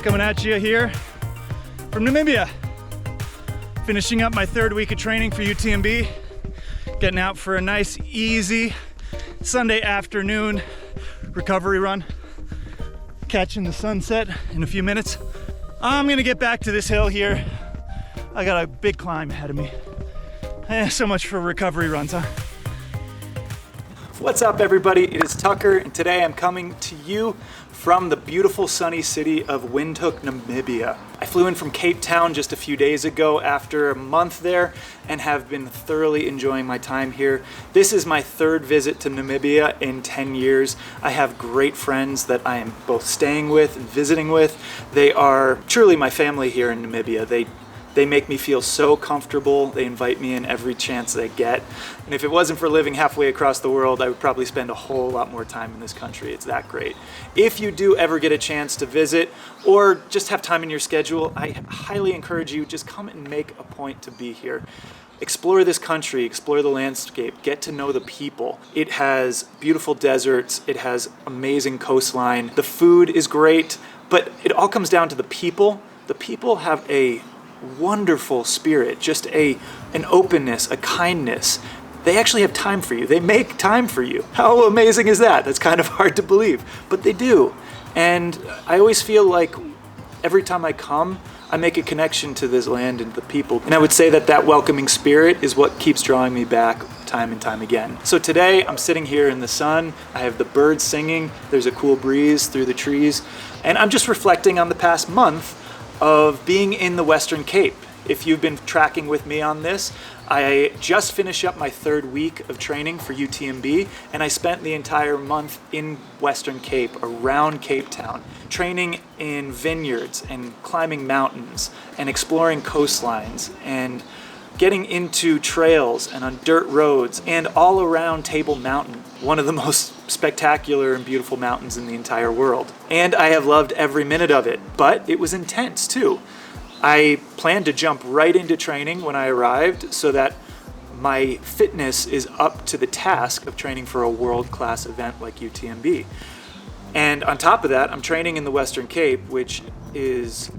coming at you here from Namibia. Finishing up my third week of training for UTMB. Getting out for a nice, easy Sunday afternoon recovery run. Catching the sunset in a few minutes. I'm gonna get back to this hill here. I got a big climb ahead of me. So much for recovery runs, huh? What's up, everybody? It is Tucker, and today I'm coming to you from the beautiful sunny city of Windhoek, Namibia. I flew in from Cape Town just a few days ago after a month there and have been thoroughly enjoying my time here. This is my third visit to Namibia in 10 years. I have great friends that I am both staying with and visiting with. They are truly my family here in Namibia. They make me feel so comfortable. They invite me in every chance they get. And if it wasn't for living halfway across the world, I would probably spend a whole lot more time in this country. It's that great. If you do ever get a chance to visit or just have time in your schedule, I highly encourage you, just come and make a point to be here. Explore this country, explore the landscape, get to know the people. It has beautiful deserts, it has amazing coastline. The food is great, but it all comes down to the people. The people have a wonderful spirit, just an openness, a kindness. They actually have time for you. They make time for you. How amazing is that? That's kind of hard to believe, but they do. And I always feel like every time I come, I make a connection to this land and the people. And I would say that that welcoming spirit is what keeps drawing me back time and time again. So today I'm sitting here in the sun. I have the birds singing. There's a cool breeze through the trees. And I'm just reflecting on the past month of being in the Western Cape. If you've been tracking with me on this, I just finished up my third week of training for UTMB, and I spent the entire month in Western Cape, around Cape Town, training in vineyards and climbing mountains and exploring coastlines and getting into trails and on dirt roads and all around Table Mountain, one of the most spectacular and beautiful mountains in the entire world. And I have loved every minute of it, but it was intense too. I planned to jump right into training when I arrived so that my fitness is up to the task of training for a world-class event like UTMB. And on top of that, I'm training in the Western Cape, which is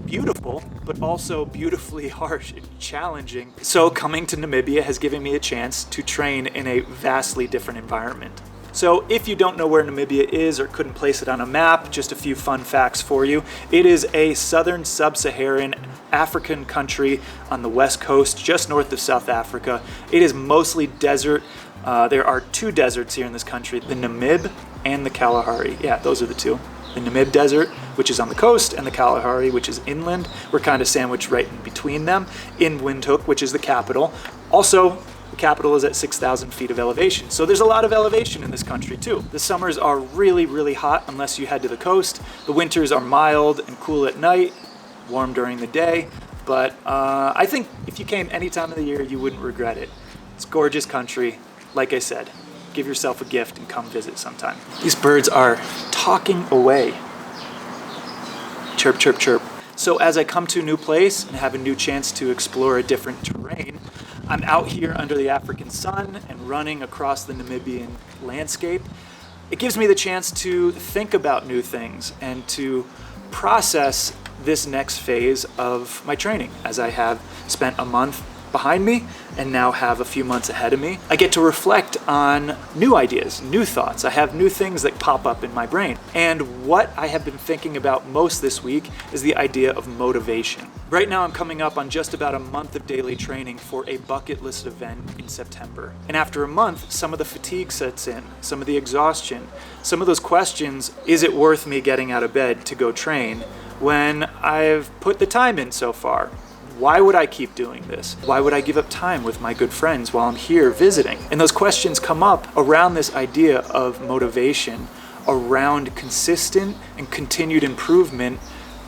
beautiful, but also beautifully harsh and challenging. So coming to Namibia has given me a chance to train in a vastly different environment. So if you don't know where Namibia is or couldn't place it on a map, just a few fun facts for you. It is a southern sub-Saharan African country on the west coast, just north of South Africa. It is mostly desert. There are two deserts here in this country, the Namib and the Kalahari. Yeah, those are the two. The Namib Desert, which is on the coast, and the Kalahari, which is inland. We're kind of sandwiched right in between them in Windhoek, which is the capital. Also, the capital is at 6,000 feet of elevation. So there's a lot of elevation in this country too. The summers are really, really hot unless you head to the coast. The winters are mild and cool at night, warm during the day. But I think if you came any time of the year, you wouldn't regret it. It's a gorgeous country. Like I said, give yourself a gift and come visit sometime. These birds are talking away. Chirp, chirp, chirp. So as I come to a new place and have a new chance to explore a different terrain, I'm out here under the African sun and running across the Namibian landscape. It gives me the chance to think about new things and to process this next phase of my training, as I have spent a month behind me and now have a few months ahead of me. I get to reflect on new ideas, new thoughts. I have new things that pop up in my brain. And what I have been thinking about most this week is the idea of motivation. Right now I'm coming up on just about a month of daily training for a bucket list event in September. And after a month, some of the fatigue sets in, some of the exhaustion, some of those questions, is it worth me getting out of bed to go train when I've put the time in so far? Why would I keep doing this? Why would I give up time with my good friends while I'm here visiting? And those questions come up around this idea of motivation, around consistent and continued improvement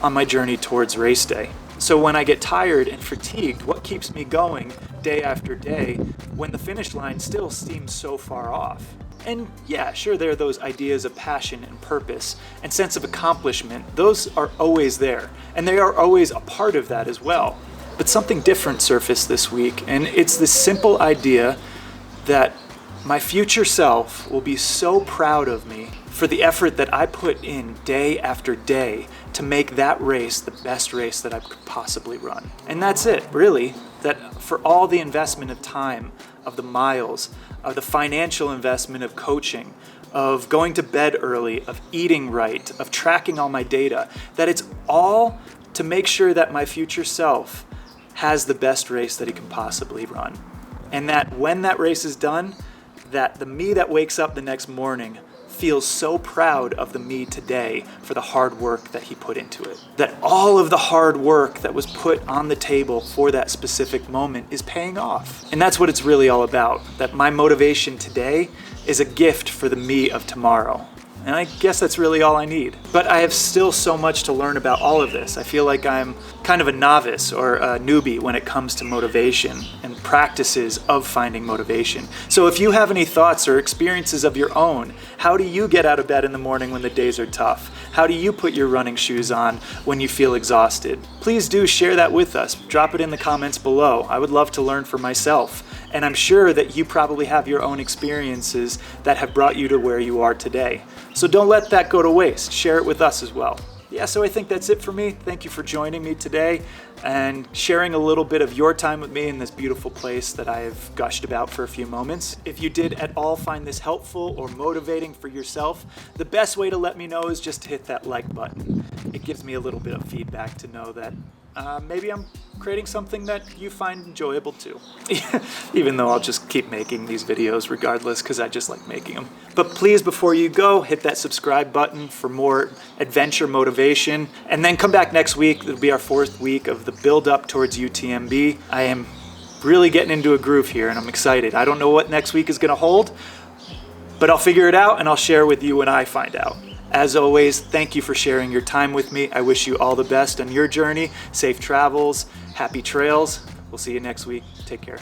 on my journey towards race day. So when I get tired and fatigued, what keeps me going day after day when the finish line still seems so far off? And yeah, sure, there are those ideas of passion and purpose and sense of accomplishment. Those are always there, and they are always a part of that as well. But something different surfaced this week, and it's this simple idea that my future self will be so proud of me for the effort that I put in day after day to make that race the best race that I could possibly run. And that's it, really. That for all the investment of time, of the miles, of the financial investment of coaching, of going to bed early, of eating right, of tracking all my data, that it's all to make sure that my future self has the best race that he can possibly run. And that when that race is done, that the me that wakes up the next morning feels so proud of the me today for the hard work that he put into it. That all of the hard work that was put on the table for that specific moment is paying off. And that's what it's really all about. That my motivation today is a gift for the me of tomorrow. And I guess that's really all I need. But I have still so much to learn about all of this. I feel like I'm kind of a novice or a newbie when it comes to motivation and practices of finding motivation. So if you have any thoughts or experiences of your own, how do you get out of bed in the morning when the days are tough? How do you put your running shoes on when you feel exhausted? Please do share that with us. Drop it in the comments below. I would love to learn for myself. And I'm sure that you probably have your own experiences that have brought you to where you are today. So don't let that go to waste. Share it with us as well. Yeah, so I think that's it for me. Thank you for joining me today and sharing a little bit of your time with me in this beautiful place that I've gushed about for a few moments. If you did at all find this helpful or motivating for yourself, the best way to let me know is just to hit that like button. It gives me a little bit of feedback to know that maybe I'm creating something that you find enjoyable too. Even though I'll just keep making these videos regardless because I just like making them. But please, before you go, hit that subscribe button for more adventure motivation. And then come back next week. It'll be our 4th week of the build up towards UTMB. I am really getting into a groove here and I'm excited. I don't know what next week is going to hold, but I'll figure it out and I'll share with you when I find out. As always, thank you for sharing your time with me. I wish you all the best on your journey. Safe travels, happy trails. We'll see you next week. Take care.